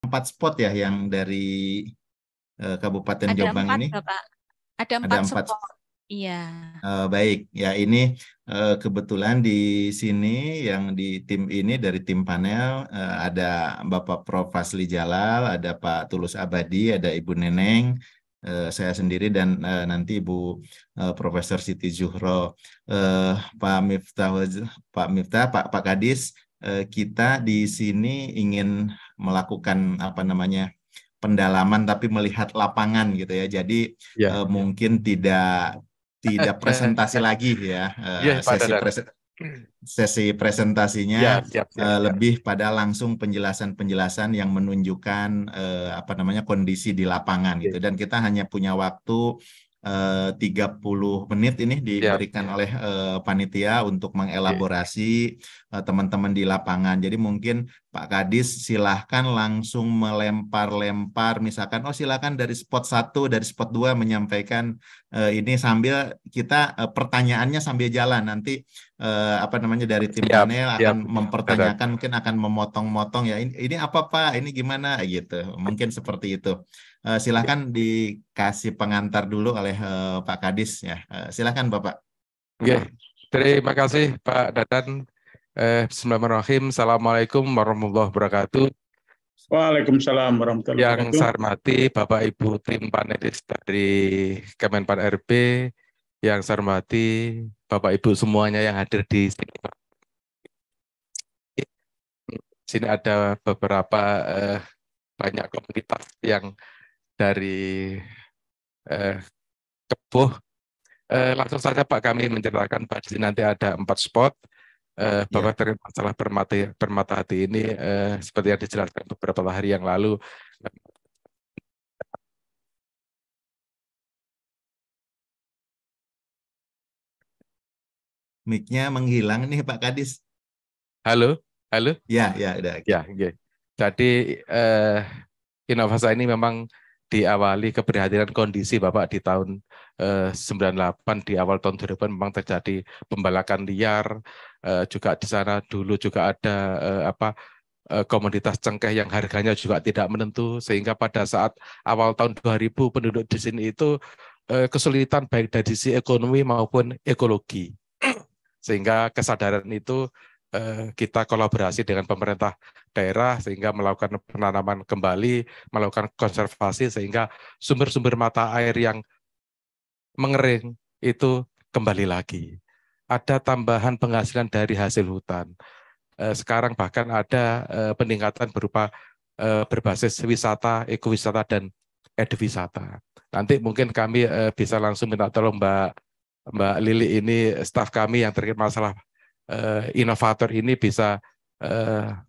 4 spot ya yang dari Kabupaten Ada Jombang 4, ini. Bapak. Ada Ada 4 4. spot. Iya. Baik, ya ini kebetulan di sini yang di tim ini dari tim panel ada Bapak Prof. Fazli Jalal, ada Pak Tulus Abadi, ada Ibu Neneng, saya sendiri dan nanti Ibu Profesor Siti Zuhro, eh, Pak Miftah, Pak Kadis, kita di sini ingin melakukan apa namanya pendalaman tapi melihat lapangan gitu ya. Jadi Ya, mungkin tidak presentasi lagi ya, iya Pak Dadan. sesi presentasinya Ya, siap, siap, siap. lebih pada langsung penjelasan-penjelasan yang menunjukkan apa namanya kondisi di lapangan gitu, dan kita hanya punya waktu 30 menit ini Siap. diberikan oleh panitia untuk Oke. mengelaborasi teman-teman di lapangan. Jadi mungkin Pak Kadis silahkan langsung melempar-lempar, misalkan oh silahkan dari spot 1, dari spot 2 menyampaikan ini sambil kita pertanyaannya sambil jalan. Nanti apa namanya dari tim Siap, panel siap. akan Dadan. mempertanyakan, mungkin akan memotong-motong ya ini apa Pak, ini gimana gitu. Mungkin seperti itu. Silakan dikasih pengantar dulu oleh Pak Kadis ya. Silakan Bapak. Oke. Terima kasih Pak Dadan. Bismillahirrahmanirrahim. Assalamualaikum warahmatullahi wabarakatuh. Waalaikumsalam warahmatullahi Yang wabarakatuh. saya hormati Bapak Ibu tim panelis dari Kemenpan RB, yang saya hormati Bapak Ibu semuanya yang hadir di sini. Sini ada beberapa banyak komunitas yang dari Kepuh. Langsung saja Pak, kami menceritakan Pak, di sini nanti ada 4 spot. Bapak terkait masalah permata hati ini seperti yang dijelaskan beberapa hari yang lalu. Mic-nya menghilang nih Pak Kadis. Halo, halo. Ya, udah. Ya, okay. Jadi Inovasa ini memang diawali keprihatinan kondisi Bapak di tahun 98, di awal tahun 2000 memang terjadi pembalakan liar, juga di sana dulu juga ada komoditas cengkeh yang harganya juga tidak menentu, sehingga pada saat awal tahun 2000 penduduk di sini itu kesulitan baik dari sisi ekonomi maupun ekologi. Sehingga kesadaran itu kita kolaborasi dengan pemerintah daerah sehingga melakukan penanaman kembali, melakukan konservasi sehingga sumber-sumber mata air yang mengering itu kembali lagi. Ada tambahan penghasilan dari hasil hutan. Sekarang bahkan ada peningkatan berupa berbasis wisata, ekowisata, dan edwisata. Nanti mungkin kami bisa langsung minta tolong Mbak Lili ini, staf kami yang terkait masalah inovator ini bisa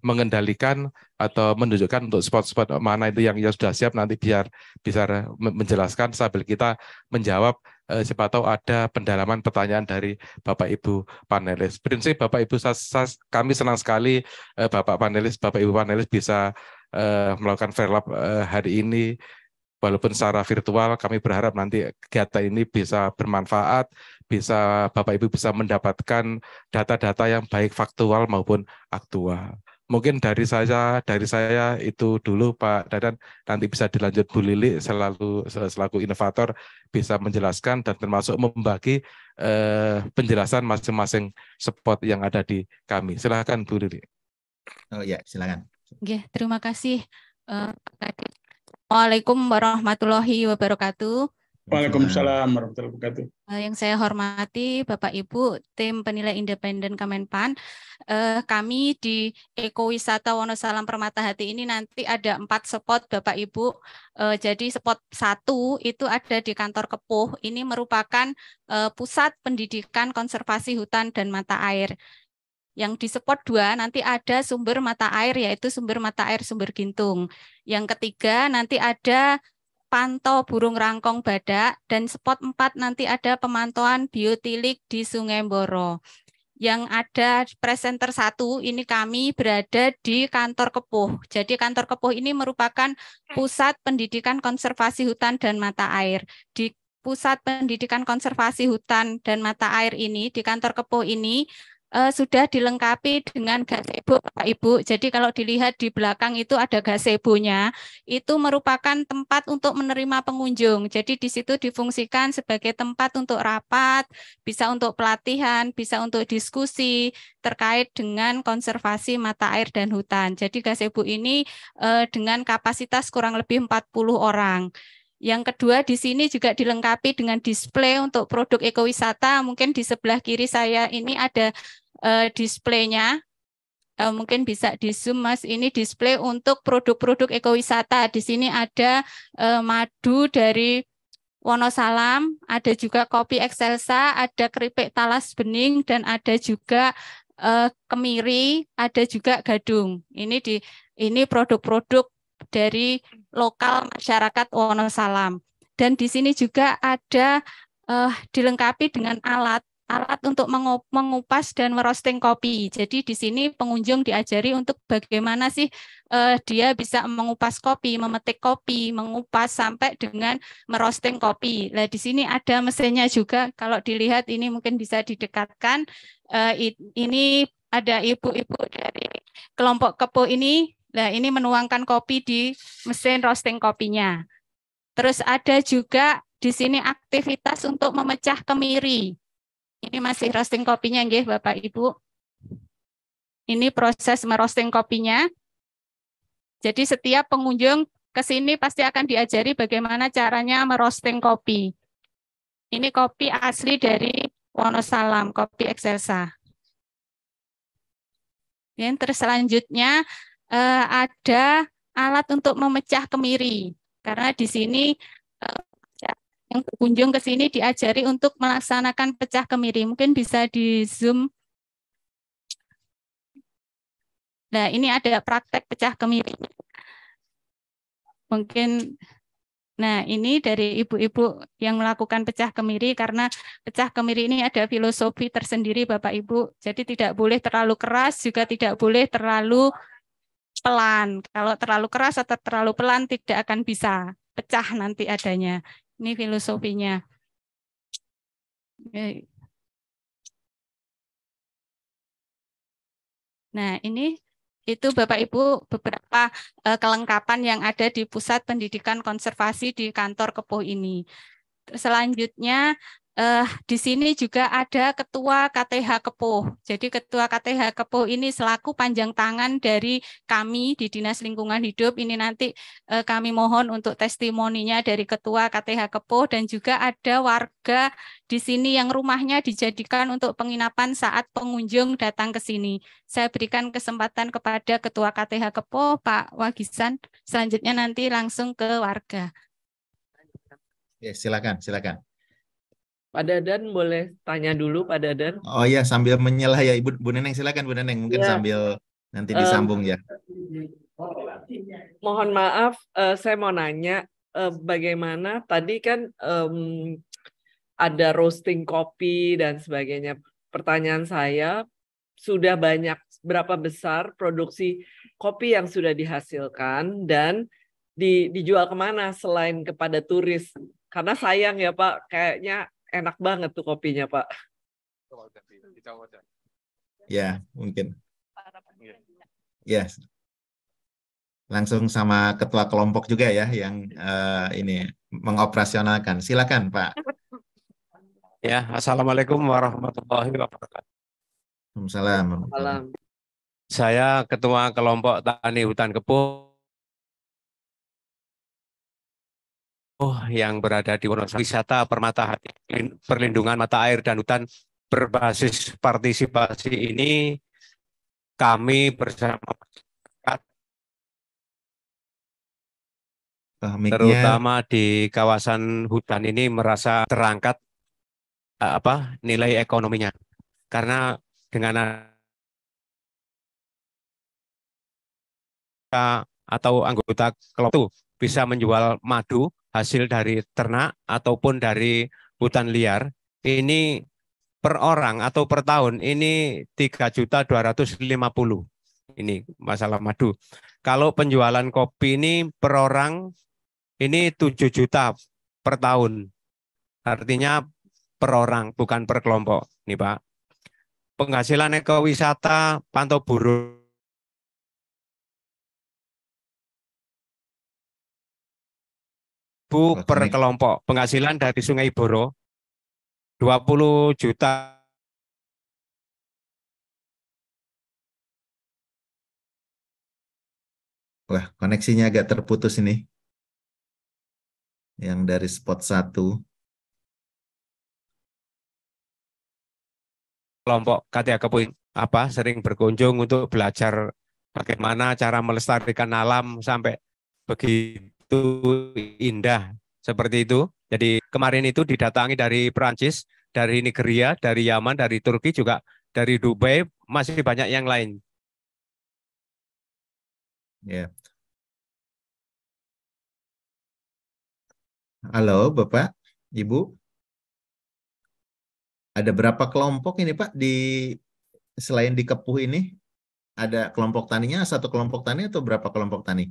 mengendalikan atau menunjukkan untuk spot-spot mana itu yang sudah siap, nanti biar bisa menjelaskan sambil kita menjawab. Siapa tahu ada pendalaman pertanyaan dari Bapak Ibu panelis. Prinsip Bapak Ibu, kami senang sekali Bapak Ibu panelis bisa melakukan fair lab hari ini. Walaupun secara virtual, kami berharap nanti kegiatan ini bisa bermanfaat, bisa Bapak Ibu bisa mendapatkan data-data yang baik faktual maupun aktual. Mungkin dari saya itu dulu Pak Dadan, nanti bisa dilanjut Bu Lili selaku inovator bisa menjelaskan dan termasuk membagi penjelasan masing-masing spot yang ada di kami. Silakan Bu Lili. Oh ya, silakan. Oke, terima kasih. Waalaikumsalam warahmatullahi wabarakatuh. Waalaikumsalam warahmatullahi wabarakatuh. Yang saya hormati Bapak Ibu tim penilai independen Kemenpan, kami di Ekowisata Wonosalam Permata Hati ini nanti ada 4 spot Bapak Ibu. Jadi spot 1 itu ada di kantor Kepuh. Ini merupakan pusat pendidikan konservasi hutan dan mata air. Yang di spot 2 nanti ada sumber mata air, yaitu sumber mata air Sumber Gintung. Yang ketiga nanti ada pantau burung rangkong badak, dan spot 4 nanti ada pemantauan biotilik di Sungai Mboro. Yang ada presenter 1 ini kami berada di kantor Kepuh. Jadi kantor Kepuh ini merupakan pusat pendidikan konservasi hutan dan mata air. Di pusat pendidikan konservasi hutan dan mata air ini, di kantor Kepuh ini, sudah dilengkapi dengan gazebo Bapak Ibu. Jadi kalau dilihat di belakang itu ada gazebonya, itu merupakan tempat untuk menerima pengunjung. Jadi di situ difungsikan sebagai tempat untuk rapat, bisa untuk pelatihan, bisa untuk diskusi terkait dengan konservasi mata air dan hutan. Jadi gazebo ini dengan kapasitas kurang lebih 40 orang. Yang kedua, di sini juga dilengkapi dengan display untuk produk ekowisata. Mungkin di sebelah kiri saya ini ada displaynya. Mungkin bisa di zoom Mas. Ini display untuk produk-produk ekowisata. Di sini ada madu dari Wonosalam, ada juga kopi Excelsa, ada keripik talas bening, dan ada juga kemiri, ada juga gadung. Ini produk-produk dari lokal masyarakat Wonosalam. Dan di sini juga ada dilengkapi dengan alat untuk mengupas dan merosting kopi. Jadi di sini pengunjung diajari untuk bagaimana sih dia bisa mengupas kopi, memetik kopi, mengupas sampai dengan merosting kopi. Nah, di sini ada mesinnya juga. Kalau dilihat ini mungkin bisa didekatkan. Ini ada ibu-ibu dari kelompok Kepo ini. Nah, ini menuangkan kopi di mesin roasting kopinya. Terus ada juga di sini aktivitas untuk memecah kemiri. Ini masih roasting kopinya, nggih, Bapak Ibu. Ini proses merosting kopinya. Jadi setiap pengunjung ke sini pasti akan diajari bagaimana caranya merosting kopi. Ini kopi asli dari Wonosalam, kopi Excelsa. Dan terus selanjutnya ada alat untuk memecah kemiri. Karena di sini yang berkunjung ke sini diajari untuk melaksanakan pecah kemiri. Mungkin bisa di zoom. Nah, ini ada praktek pecah kemiri. Mungkin, nah ini dari ibu-ibu yang melakukan pecah kemiri, karena pecah kemiri ini ada filosofi tersendiri Bapak Ibu. Jadi tidak boleh terlalu keras, juga tidak boleh terlalu pelan. Kalau terlalu keras atau terlalu pelan tidak akan bisa pecah nanti adanya. Ini filosofinya. Nah, ini itu Bapak Ibu beberapa kelengkapan yang ada di Pusat Pendidikan Konservasi di kantor Kepo ini. Selanjutnya di sini juga ada Ketua KTH Kepo. Jadi Ketua KTH Kepo ini selaku panjang tangan dari kami di Dinas Lingkungan Hidup. Ini nanti kami mohon untuk testimoninya dari Ketua KTH Kepo, dan juga ada warga di sini yang rumahnya dijadikan untuk penginapan saat pengunjung datang ke sini. Saya berikan kesempatan kepada Ketua KTH Kepo, Pak Wagisan. Selanjutnya nanti langsung ke warga. Ya, silakan. Pak Dadan boleh tanya dulu, Pak Dadan? Oh ya, sambil menyelah ya Bu Neneng, silakan Bu Neneng, mungkin Ya. sambil nanti disambung ya. Mohon maaf, saya mau nanya bagaimana tadi kan ada roasting kopi dan sebagainya. Pertanyaan saya, sudah banyak, berapa besar produksi kopi yang sudah dihasilkan dan dijual kemana selain kepada turis? Karena sayang ya Pak, kayaknya enak banget tuh kopinya Pak. Ya, mungkin. Ya, langsung sama ketua kelompok juga ya yang ini mengoperasionalkan. Silakan Pak. Ya, Assalamualaikum warahmatullahi wabarakatuh. Waalaikumsalam. Saya Ketua Kelompok Tani Hutan Kepo yang berada di Wonosalam. Wisata Permata Hati, perlindungan mata air dan hutan berbasis partisipasi ini kami bersama masyarakat, terutama di kawasan hutan ini merasa terangkat nilai ekonominya, karena dengan atau anggota kelompok itu bisa menjual madu hasil dari ternak ataupun dari hutan liar, ini per orang atau per tahun ini 3.250.000. Ini masalah madu. Kalau penjualan kopi ini per orang ini 7 juta per tahun. Artinya per orang, bukan per kelompok, nih Pak. penghasilan ekowisata pantau burung per kelompok. Penghasilan dari Sungai Boro 20 juta. Wah, koneksinya agak terputus ini. Yang dari spot 1. Kelompok KTA Kepuin sering berkunjung untuk belajar bagaimana cara melestarikan alam sampai begitu indah seperti itu. Jadi kemarin itu didatangi dari Perancis, dari Nigeria, dari Yaman, dari Turki, juga dari Dubai, masih banyak yang lain. Ya. Halo Bapak, Ibu. Ada berapa kelompok ini Pak selain di Kepuh ini? Ada kelompok taninya, satu kelompok tani atau berapa kelompok tani?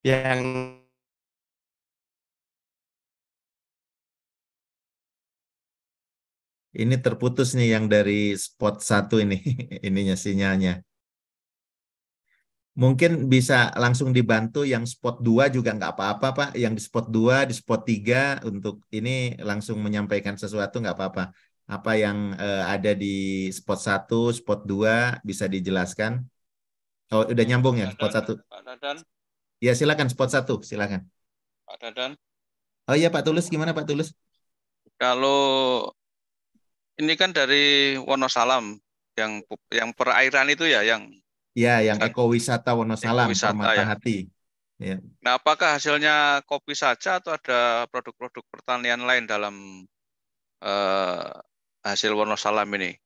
Yang ini terputus nih yang dari spot 1 ini, ininya sinyalnya. Mungkin bisa langsung dibantu yang spot 2 juga nggak apa-apa Pak. Yang di spot 2, di spot 3 untuk ini langsung menyampaikan sesuatu nggak apa-apa. Apa yang ada di spot 1, spot 2 bisa dijelaskan. Oh, udah nyambung ya spot 1. Pak Dadan. Ya silakan spot 1, silakan. Pak Dadan. Oh iya Pak Tulus, gimana Pak Tulus? Kalau ini kan dari Wonosalam yang perairan itu ya yang ya yang ekowisata Wonosalam, Permata ya. Hati. Ya. Nah, apakah hasilnya kopi saja atau ada produk-produk pertanian lain dalam hasil Wonosalam ini?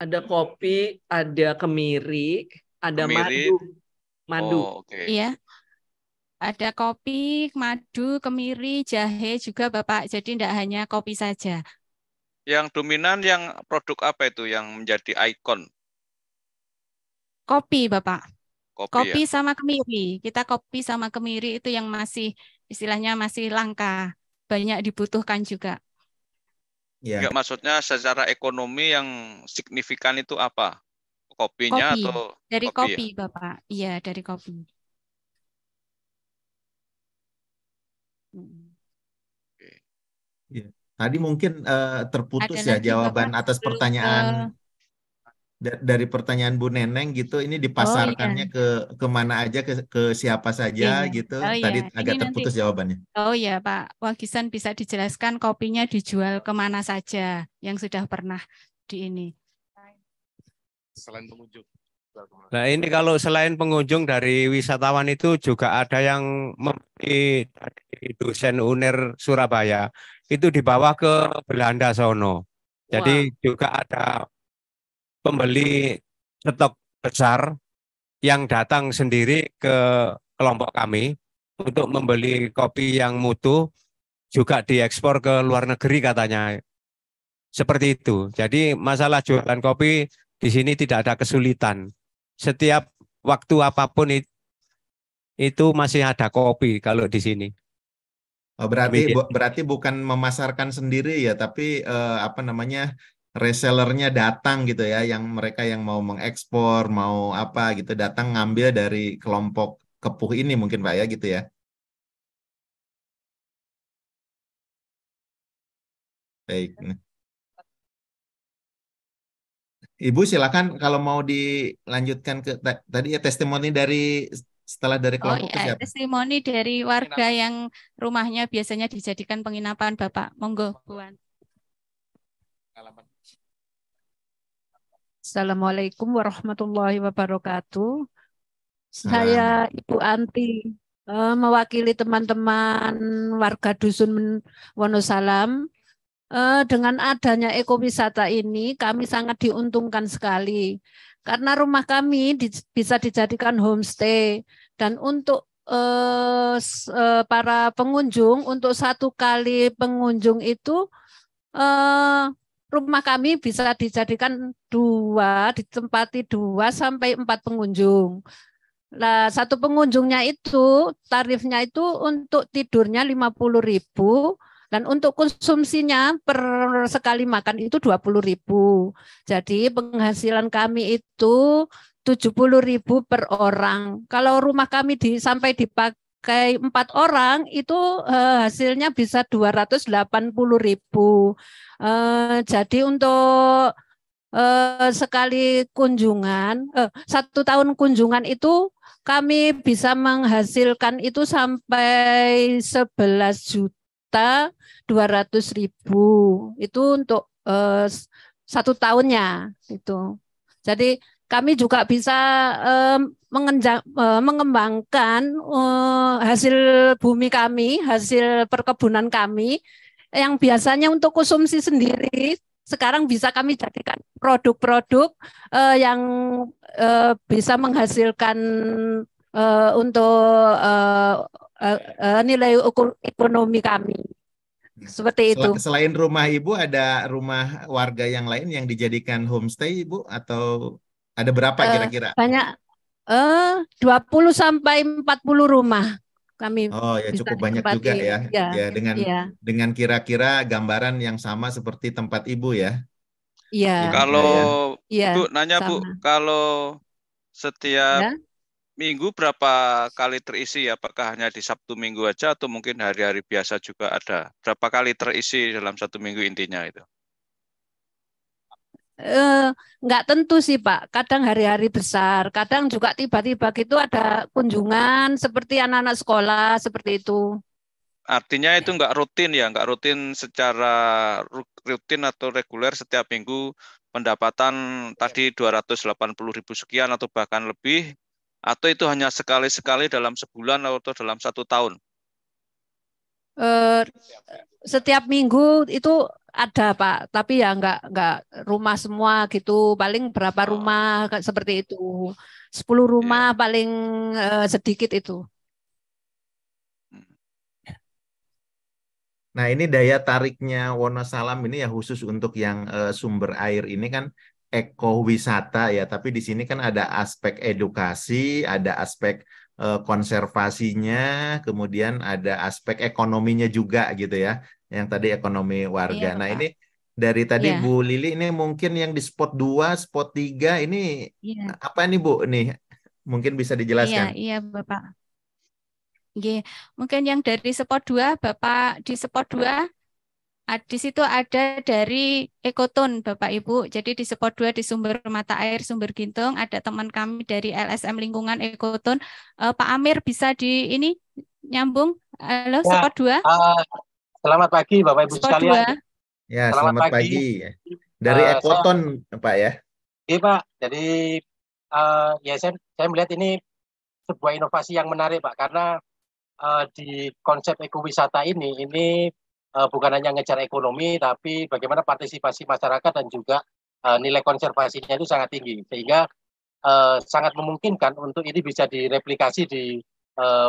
Ada kopi, ada kemiri, ada madu. Oh, okay. Iya. Ada kopi, madu, kemiri, jahe juga Bapak. Jadi tidak hanya kopi saja. Yang dominan yang produk apa itu yang menjadi ikon? Kopi, Bapak. Kopi ya? sama kemiri. Kita kopi sama kemiri itu yang masih istilahnya masih langka. Banyak dibutuhkan juga. Ya. Enggak, maksudnya secara ekonomi yang signifikan itu apa? Kopinya kopi. Atau dari kopi ya? Bapak. Iya, dari kopi. Ya. Tadi mungkin terputus ya jawaban Bapak, atas pertanyaan dari pertanyaan Bu Neneng gitu. Ini dipasarkannya ke kemana aja, ke siapa saja gitu. Tadi agak terputus jawabannya. Oh ya Pak Wagisan, bisa dijelaskan kopinya dijual kemana saja yang sudah pernah di ini. Selain pengunjung. Nah ini kalau selain pengunjung dari wisatawan itu juga ada yang membeli dari dosen UNER Surabaya itu dibawa ke Belanda sono. Jadi juga ada pembeli stok besar yang datang sendiri ke kelompok kami untuk membeli kopi yang mutu, juga diekspor ke luar negeri katanya. Seperti itu. Jadi masalah jualan kopi di sini tidak ada kesulitan. Setiap waktu apapun itu masih ada kopi kalau di sini. Oh, berarti bukan memasarkan sendiri ya, tapi resellernya datang gitu ya, yang mereka yang mau mengekspor, mau apa gitu, datang ngambil dari kelompok Kepuh ini mungkin Pak ya gitu ya. Baik. Ibu silakan kalau mau dilanjutkan ke tadi ya testimoni dari setelah dari kelompok ke siapa? Testimoni dari warga yang rumahnya biasanya dijadikan penginapan Bapak. Monggo, Buan. Assalamualaikum warahmatullahi wabarakatuh. Saya Ibu Anti, mewakili teman-teman warga Dusun Wonosalam. Dengan adanya ekowisata ini, kami sangat diuntungkan sekali. Karena rumah kami bisa dijadikan homestay. Dan untuk para pengunjung, untuk 1 kali pengunjung itu, rumah kami bisa dijadikan ditempati 2 sampai 4 pengunjung. Nah, 1 pengunjungnya itu tarifnya itu untuk tidurnya 50.000, Dan untuk konsumsinya per sekali makan itu 20.000. Jadi penghasilan kami itu 70.000 per orang. Kalau rumah kami sampai dipakai 4 orang itu hasilnya bisa 280.000. Jadi untuk sekali kunjungan, 1 tahun kunjungan itu kami bisa menghasilkan itu sampai 11.200.000 itu untuk 1 tahunnya itu. Jadi kami juga bisa mengembangkan hasil bumi kami, hasil perkebunan kami yang biasanya untuk konsumsi sendiri. Sekarang bisa kami jadikan produk-produk yang bisa menghasilkan untuk nilai ekonomi kami. Seperti itu. Selain rumah Ibu, ada rumah warga yang lain yang dijadikan homestay, Ibu? Atau ada berapa kira-kira? Banyak, 20 sampai 40 rumah. Kami oh ya, cukup banyak juga ya. Ya, dengan kira-kira gambaran yang sama seperti tempat Ibu ya. Iya. Kalau ya. Bu nanya sama. Bu, kalau setiap minggu berapa kali terisi? Apakah hanya di Sabtu Minggu aja atau mungkin hari-hari biasa juga ada? Berapa kali terisi dalam 1 minggu intinya itu? Nggak tentu sih Pak, kadang hari-hari besar, kadang juga tiba-tiba gitu ada kunjungan seperti anak-anak sekolah seperti itu. Artinya itu nggak rutin ya, nggak rutin secara rutin atau reguler setiap minggu pendapatan tadi 280.000 sekian atau bahkan lebih, atau itu hanya sekali-sekali dalam sebulan atau dalam 1 tahun? Setiap minggu itu ada Pak, tapi ya nggak rumah semua gitu, paling berapa rumah seperti itu, 10 rumah paling sedikit itu. Nah ini daya tariknya Wonosalam ini ya khusus untuk yang sumber air ini kan ekowisata ya, tapi di sini kan ada aspek edukasi, ada aspek konservasinya, kemudian ada aspek ekonominya juga gitu ya, yang tadi ekonomi warga. Nah ini dari tadi Bu Lili ini mungkin yang di spot 2, spot 3 ini apa nih Bu? Nih mungkin bisa dijelaskan. Iya Bapak. Mungkin yang dari spot 2 Bapak, di spot 2 di situ ada dari Ekoton Bapak Ibu. Jadi di spot 2 di sumber mata air Sumber Gintung ada teman kami dari LSM Lingkungan Ekoton. Pak Amir bisa di ini nyambung. Halo ya, spot 2. Selamat pagi Bapak Ibu spot sekalian. 2. Ya, selamat pagi. Dari Ekoton Pak ya. Iya Pak. Jadi ya saya melihat ini sebuah inovasi yang menarik Pak, karena di konsep ekowisata ini bukan hanya ngejar ekonomi, tapi bagaimana partisipasi masyarakat dan juga nilai konservasinya itu sangat tinggi, sehingga sangat memungkinkan untuk ini bisa direplikasi di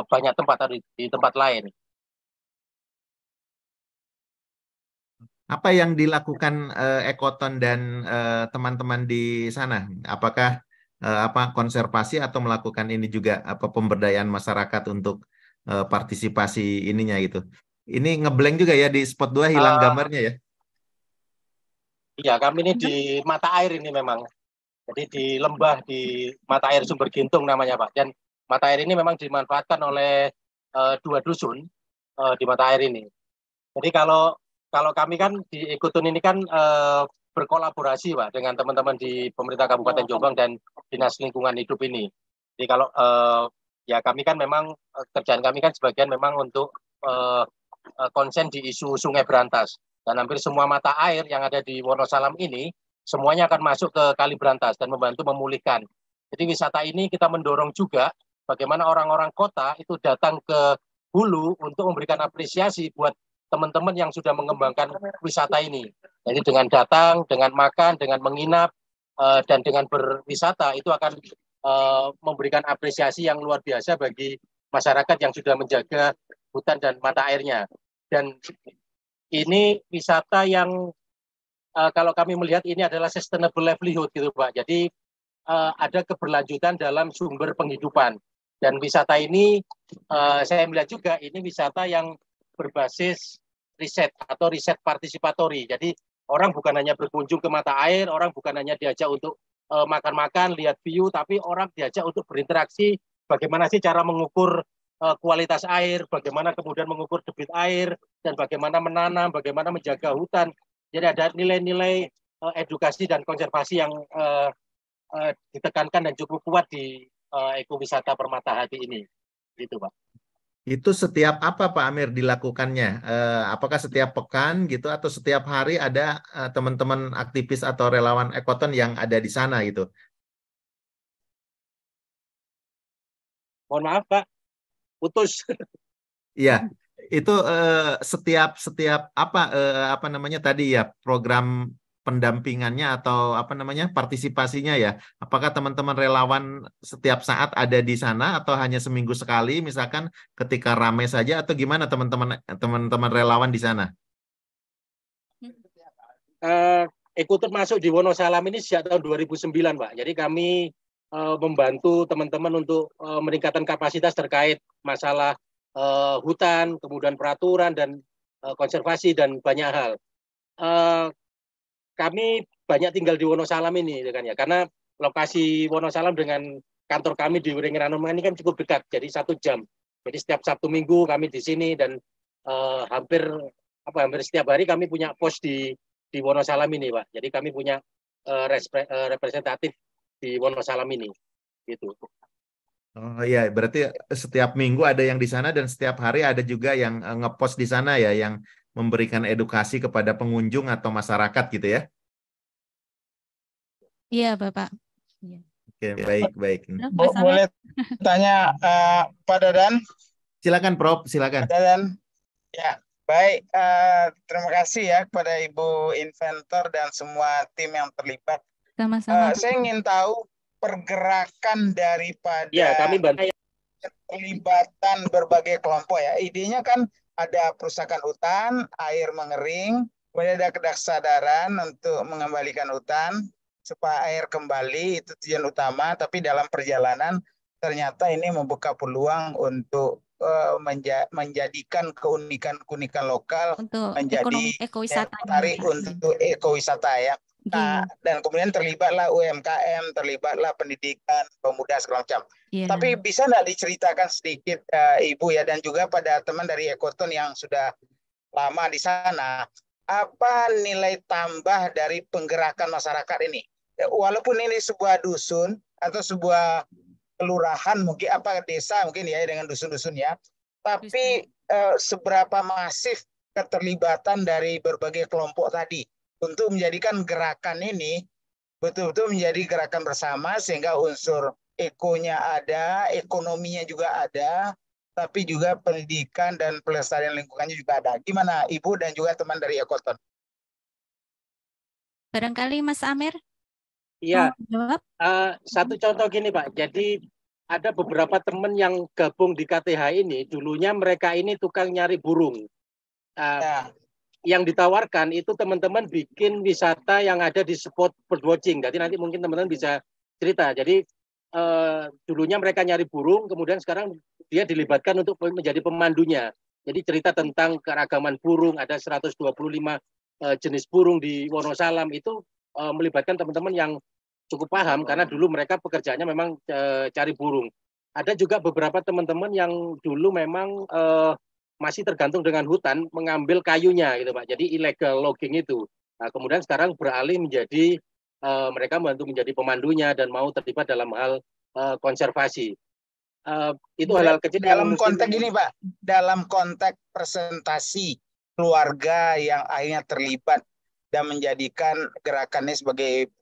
banyak tempat atau di tempat lain. Apa yang dilakukan Ekoton dan teman-teman di sana? Apakah konservasi atau melakukan ini juga pemberdayaan masyarakat untuk partisipasi ininya gitu? Ini ngeblank juga ya di spot 2, hilang gambarnya ya? Iya, kami ini di mata air ini memang. Jadi di lembah di mata air Sumber Gintung namanya Pak. Dan mata air ini memang dimanfaatkan oleh 2 dusun di mata air ini. Jadi kalau kami kan di Ekoton ini kan berkolaborasi Pak dengan teman-teman di pemerintah Kabupaten Jombang dan Dinas Lingkungan Hidup ini. Jadi kalau ya kami kan memang kerjaan kami kan sebagian memang untuk konsen di isu Sungai Brantas, dan hampir semua mata air yang ada di Wonosalam ini semuanya akan masuk ke Kali Brantas dan membantu memulihkan. Jadi wisata ini kita mendorong juga bagaimana orang-orang kota itu datang ke hulu untuk memberikan apresiasi buat teman-teman yang sudah mengembangkan wisata ini. Jadi dengan datang, dengan makan, dengan menginap, dan dengan berwisata itu akan memberikan apresiasi yang luar biasa bagi masyarakat yang sudah menjaga hutan dan mata airnya. Dan ini wisata yang kalau kami melihat ini adalah sustainable livelihood gitu Pak. Jadi ada keberlanjutan dalam sumber penghidupan. Dan wisata ini saya melihat juga ini wisata yang berbasis riset atau riset partisipatori. Jadi orang bukan hanya berkunjung ke mata air, orang bukan hanya diajak untuk makan-makan, lihat view, tapi orang diajak untuk berinteraksi. Bagaimana sih cara mengukur kualitas air, bagaimana kemudian mengukur debit air, dan bagaimana menanam, bagaimana menjaga hutan. Jadi ada nilai-nilai edukasi dan konservasi yang ditekankan dan cukup kuat di ekowisata Permata Hati ini, gitu Pak. Itu setiap apa Pak Amir dilakukannya? Apakah setiap pekan gitu atau setiap hari ada teman-teman aktivis atau relawan ekoton yang ada di sana gitu? Mohon maaf Pak, putus. Iya, itu setiap apa namanya tadi ya program pendampingannya atau apa namanya partisipasinya ya. Apakah teman-teman relawan setiap saat ada di sana atau hanya seminggu sekali misalkan ketika ramai saja atau gimana teman-teman relawan di sana? Ikut masuk di Wonosalam ini sejak tahun 2009 Pak. Jadi kami membantu teman-teman untuk meningkatkan kapasitas terkait masalah hutan, kemudian peraturan dan konservasi dan banyak hal. Kami banyak tinggal di Wonosalam ini, kan ya, karena lokasi Wonosalam dengan kantor kami di Wiringin-Anoman ini kan cukup dekat, jadi 1 jam. Jadi setiap Sabtu Minggu kami di sini dan hampir setiap hari kami punya pos di Wonosalam ini, Pak. Jadi kami punya representatif di Wonosalam ini, gitu. Oh iya, berarti setiap minggu ada yang di sana dan setiap hari ada juga yang ngepost di sana ya, yang memberikan edukasi kepada pengunjung atau masyarakat gitu ya? Iya, Bapak. Iya. Oke, baik. Boleh tanya Pak Dadan? Silakan, Prof. Silakan. Pak Dadan, ya baik. Terima kasih ya kepada Ibu Inventor dan semua tim yang terlibat. Sama-sama. Saya ingin tahu pergerakan daripada kami bantu. Pelibatan berbagai kelompok ya. Idenya kan ada perusakan hutan, air mengering, kemudian ada kesadaran untuk mengembalikan hutan supaya air kembali, itu tujuan utama. Tapi dalam perjalanan ternyata ini membuka peluang untuk menjadikan keunikan lokal untuk menjadi ekowisata tarik untuk ekowisata ya. Nah, dan kemudian terlibatlah UMKM, terlibatlah pendidikan, pemuda segala macam. Tapi bisa nggak diceritakan sedikit Ibu ya, dan juga pada teman dari Ekoton yang sudah lama di sana, apa nilai tambah dari penggerakan masyarakat ini? Walaupun ini sebuah dusun atau sebuah kelurahan, mungkin apa desa mungkin ya dengan dusun-dusun ya, tapi seberapa masif keterlibatan dari berbagai kelompok tadi untuk menjadikan gerakan ini betul-betul menjadi gerakan bersama sehingga unsur ekonya ada, ekonominya juga ada, tapi juga pendidikan dan pelestarian lingkungannya juga ada. Gimana Ibu dan juga teman dari Ekoton? Barangkali Mas Amir? Iya, satu contoh gini Pak, jadi ada beberapa teman yang gabung di KTH ini, dulunya mereka ini tukang nyari burung. Yang ditawarkan itu teman-teman bikin wisata yang ada di spot birdwatching. Jadi nanti mungkin teman-teman bisa cerita. Jadi dulunya mereka nyari burung, kemudian sekarang dia dilibatkan untuk menjadi pemandunya. Jadi cerita tentang keragaman burung, ada 125 jenis burung di Wonosalam, itu melibatkan teman-teman yang cukup paham karena dulu mereka pekerjaannya memang cari burung. Ada juga beberapa teman-teman yang dulu memang masih tergantung dengan hutan, mengambil kayunya gitu Pak. Jadi illegal logging itu. Nah, kemudian sekarang beralih menjadi mereka membantu menjadi pemandunya dan mau terlibat dalam hal konservasi. Itu hal-hal kecil dalam konteks ini Pak, dalam konteks presentasi keluarga yang akhirnya terlibat dan menjadikan gerakannya sebagai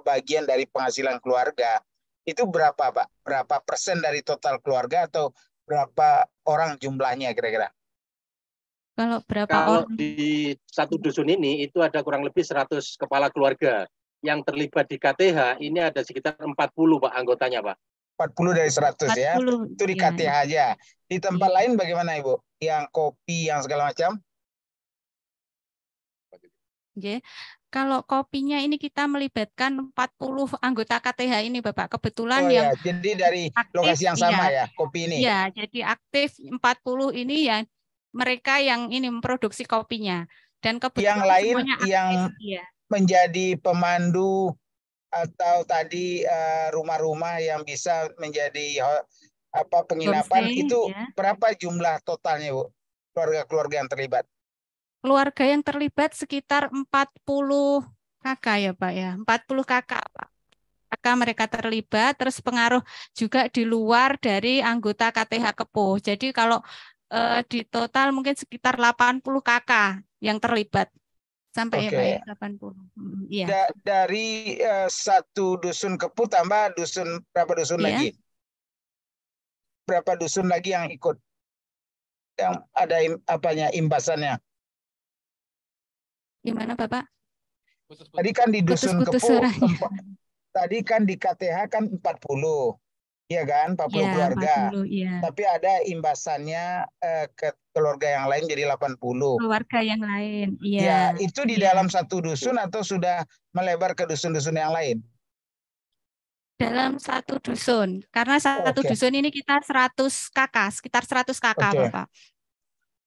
bagian dari penghasilan keluarga. Itu berapa Pak? Berapa persen dari total keluarga atau berapa orang jumlahnya kira-kira? Kalau di satu dusun ini itu ada kurang lebih 100 kepala keluarga. Yang terlibat di KTH ini ada sekitar 40 Pak anggotanya Pak. 40 dari 100 ya? Itu di KTH aja. Di tempat lain bagaimana Ibu? Yang kopi, yang segala macam? Kalau kopinya ini kita melibatkan 40 anggota KTH ini Bapak. Kebetulan ya, jadi dari aktif, lokasi yang sama ya, kopi ini. Iya, jadi aktif 40 ini yang mereka yang ini memproduksi kopinya. Dan kebetulan yang lain semuanya yang ya. menjadi pemandu atau tadi rumah-rumah yang bisa menjadi penginapan Homestay, itu ya. berapa jumlah totalnya, Bu? Keluarga-keluarga yang terlibat. Keluarga yang terlibat sekitar 40 kakak ya Pak ya. 40 kakak Pak. Kakak mereka terlibat, terus pengaruh juga di luar dari anggota KTH Kepuh. Jadi kalau di total mungkin sekitar 80 kakak yang terlibat. Sampai ya Pak ya, 80. Iya. Dari satu dusun Kepuh tambah dusun berapa dusun lagi? Berapa dusun lagi yang ikut? Yang ada imbasannya? Gimana Bapak? Tadi kan di dusun Kepuh, tadi kan di KTH kan 40. Iya kan, 40 keluarga. 40, iya. Tapi ada imbasannya ke keluarga yang lain jadi 80. Keluarga yang lain, iya. Ya, itu di dalam satu dusun atau sudah melebar ke dusun-dusun yang lain? Dalam satu dusun. Karena satu dusun ini kita 100 kakak, sekitar 100 kakak, Bapak.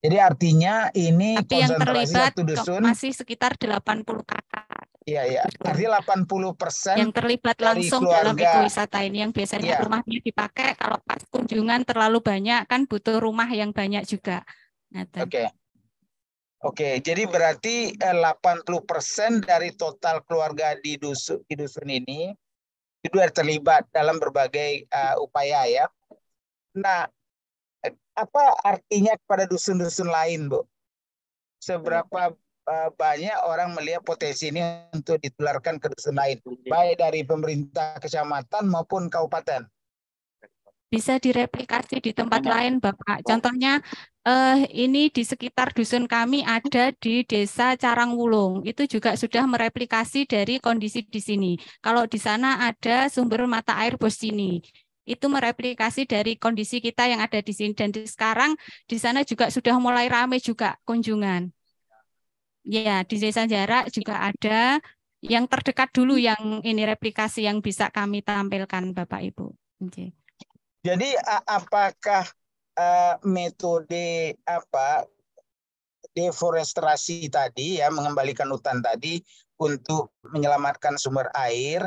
Jadi artinya ini tapi yang terlibat satu dusun masih sekitar 80 kakak. Iya, iya. Artinya 80% yang terlibat langsung keluarga, dalam ekowisata ini yang biasanya rumahnya dipakai kalau pas kunjungan terlalu banyak kan butuh rumah yang banyak juga. Oke, jadi berarti 80% dari total keluarga di dusun ini itu terlibat dalam berbagai upaya ya. Nah, apa artinya kepada dusun-dusun lain, Bu? Seberapa banyak orang melihat potensi ini untuk ditularkan ke dusun lain, baik dari pemerintah kecamatan maupun kabupaten? Bisa direplikasi di tempat lain, Bapak. Contohnya ini di sekitar dusun kami ada di Desa Carangwulung. Itu juga sudah mereplikasi dari kondisi di sini. Kalau di sana ada sumber mata air Bosini. Itu mereplikasi dari kondisi kita yang ada di sini. Dan sekarang di sana juga sudah mulai ramai juga kunjungan. Ya, di Desa Jarak juga ada yang terdekat dulu yang ini replikasi yang bisa kami tampilkan, Bapak Ibu. Okay. Jadi apakah metode deforestasi tadi ya, mengembalikan hutan tadi untuk menyelamatkan sumber air,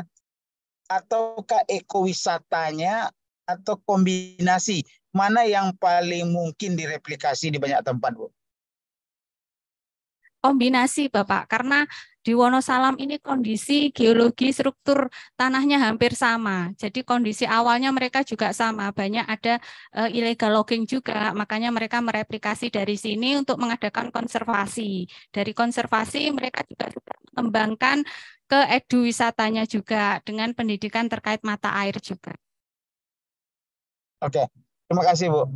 ataukah ekowisatanya atau kombinasi? Mana yang paling mungkin direplikasi di banyak tempat, Bu? Kombinasi, Bapak, karena di Wonosalam ini kondisi geologi struktur tanahnya hampir sama. Jadi kondisi awalnya mereka juga sama, banyak ada illegal logging juga, makanya mereka mereplikasi dari sini untuk mengadakan konservasi. Dari konservasi mereka juga sudah mengembangkan ke eduwisatanya juga dengan pendidikan terkait mata air juga. Oke, terima kasih Bu.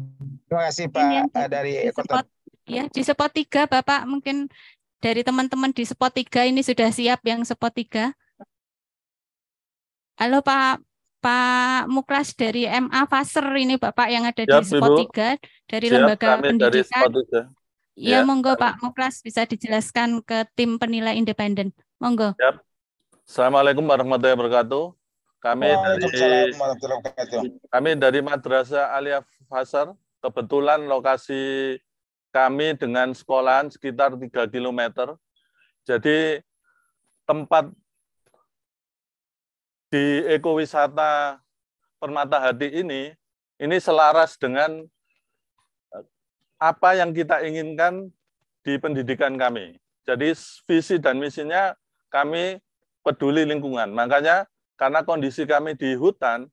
Terima kasih Pak dari Ekoton. Ya, di spot 3 Bapak mungkin dari teman-teman di spot 3 ini sudah siap yang spot 3. Halo Pak Muklas dari MA Faser ini Bapak yang ada di spot 3 dari siap, Lembaga Pendidikan. Ya, monggo Pak Muklas bisa dijelaskan ke tim penilai independen. Monggo. Siap. Assalamualaikum warahmatullahi wabarakatuh. Kami dari Madrasah Aliyah Faser, kebetulan lokasi kami dengan sekolahan sekitar 3 km. Jadi tempat di ekowisata Permata Hati ini selaras dengan apa yang kita inginkan di pendidikan kami. Jadi visi dan misinya kami peduli lingkungan. Makanya karena kondisi kami di hutan,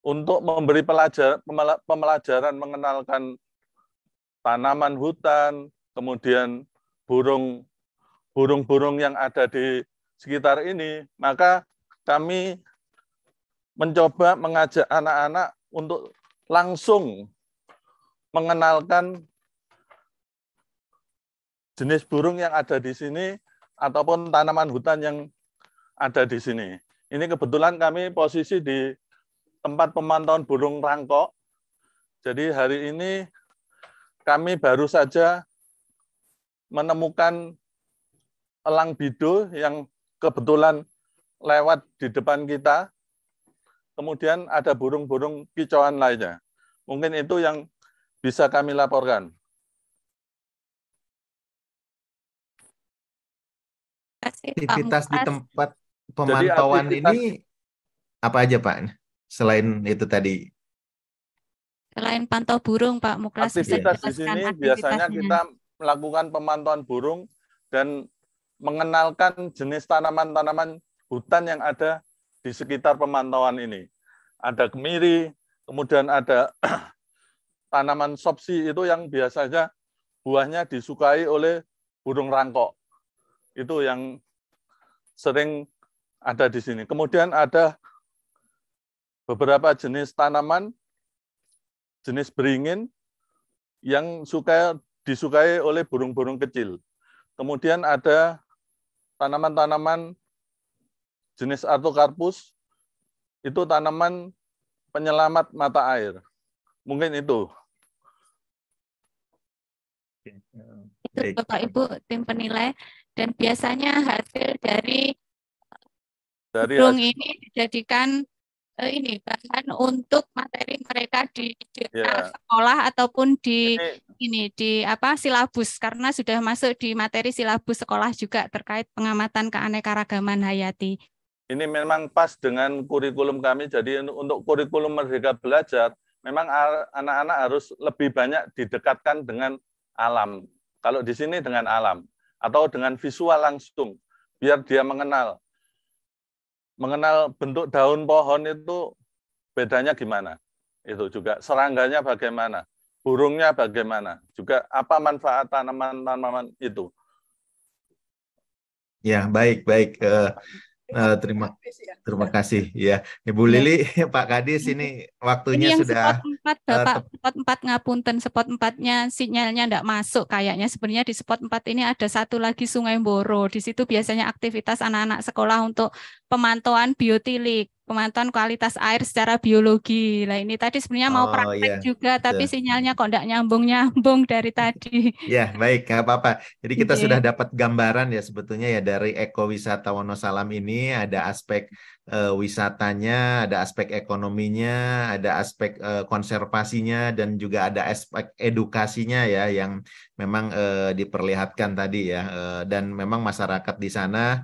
untuk memberi pembelajaran mengenalkan tanaman hutan, kemudian burung-burung yang ada di sekitar ini, maka kami mencoba mengajak anak-anak untuk langsung mengenalkan jenis burung yang ada di sini ataupun tanaman hutan yang ada di sini. Ini kebetulan kami posisi di tempat pemantauan burung rangkok. Jadi hari ini kami baru saja menemukan elang bido yang kebetulan lewat di depan kita. Kemudian ada burung-burung kicauan lainnya. Mungkin itu yang bisa kami laporkan. kasih, Pak Aktivitas di Muklas. tempat Jadi pemantauan aktivitas ini apa aja Pak? Selain itu tadi. Selain pantau burung, Pak Muklas bisa aktivitas di jelaskan sini biasanya aktivitasnya. kita melakukan pemantauan burung dan mengenalkan jenis tanaman-tanaman hutan yang ada di sekitar pemantauan ini. Ada kemiri, kemudian ada tanaman sopsi itu yang biasanya buahnya disukai oleh burung rangkok. Itu yang sering ada di sini. Kemudian ada beberapa jenis tanaman, jenis beringin yang disukai oleh burung-burung kecil. Kemudian ada tanaman-tanaman jenis Artocarpus, itu tanaman penyelamat mata air. Mungkin itu. Itu Bapak Ibu tim penilai, dan biasanya hasil dari burung ini dijadikan ini bahan untuk materi mereka di sekolah ataupun di silabus, karena sudah masuk di materi silabus sekolah juga terkait pengamatan keanekaragaman hayati. Ini memang pas dengan kurikulum kami, jadi untuk kurikulum Merdeka Belajar memang anak-anak harus lebih banyak didekatkan dengan alam. Kalau di sini dengan alam atau dengan visual langsung, biar dia mengenal bentuk daun pohon itu bedanya gimana. Itu juga serangganya bagaimana, burungnya bagaimana, juga apa manfaat tanaman-tanaman itu. Ya, baik. Terima kasih ya Ibu Lili, Pak Kadis, ini waktunya yang sudah spot 4 Bapak, spot 4 ngapunten, spot 4-nya sinyalnya enggak masuk kayaknya. Sebenarnya di spot 4 ini ada satu lagi Sungai Mboro. Di situ biasanya aktivitas anak-anak sekolah untuk pemantauan biotilik, pemantauan kualitas air secara biologi. Nah, ini tadi sebenarnya mau praktek juga, tapi sinyalnya kok enggak nyambung dari tadi. Ya, baik, nggak apa-apa. Jadi kita sudah dapat gambaran ya sebetulnya ya dari ekowisata Wonosalam ini ada aspek wisatanya, ada aspek ekonominya, ada aspek konservasinya, dan juga ada aspek edukasinya ya yang memang diperlihatkan tadi ya. Dan memang masyarakat di sana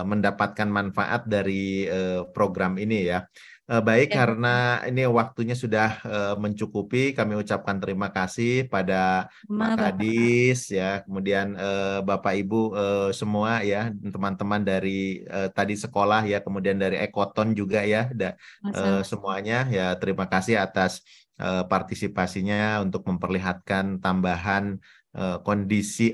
mendapatkan manfaat dari program ini ya. Baik, karena ini waktunya sudah mencukupi, kami ucapkan terima kasih pada Pak Kadis ya, kemudian Bapak Ibu semua ya, teman-teman dari tadi sekolah ya, kemudian dari Ekoton juga ya, semuanya ya, terima kasih atas partisipasinya untuk memperlihatkan tambahan kondisi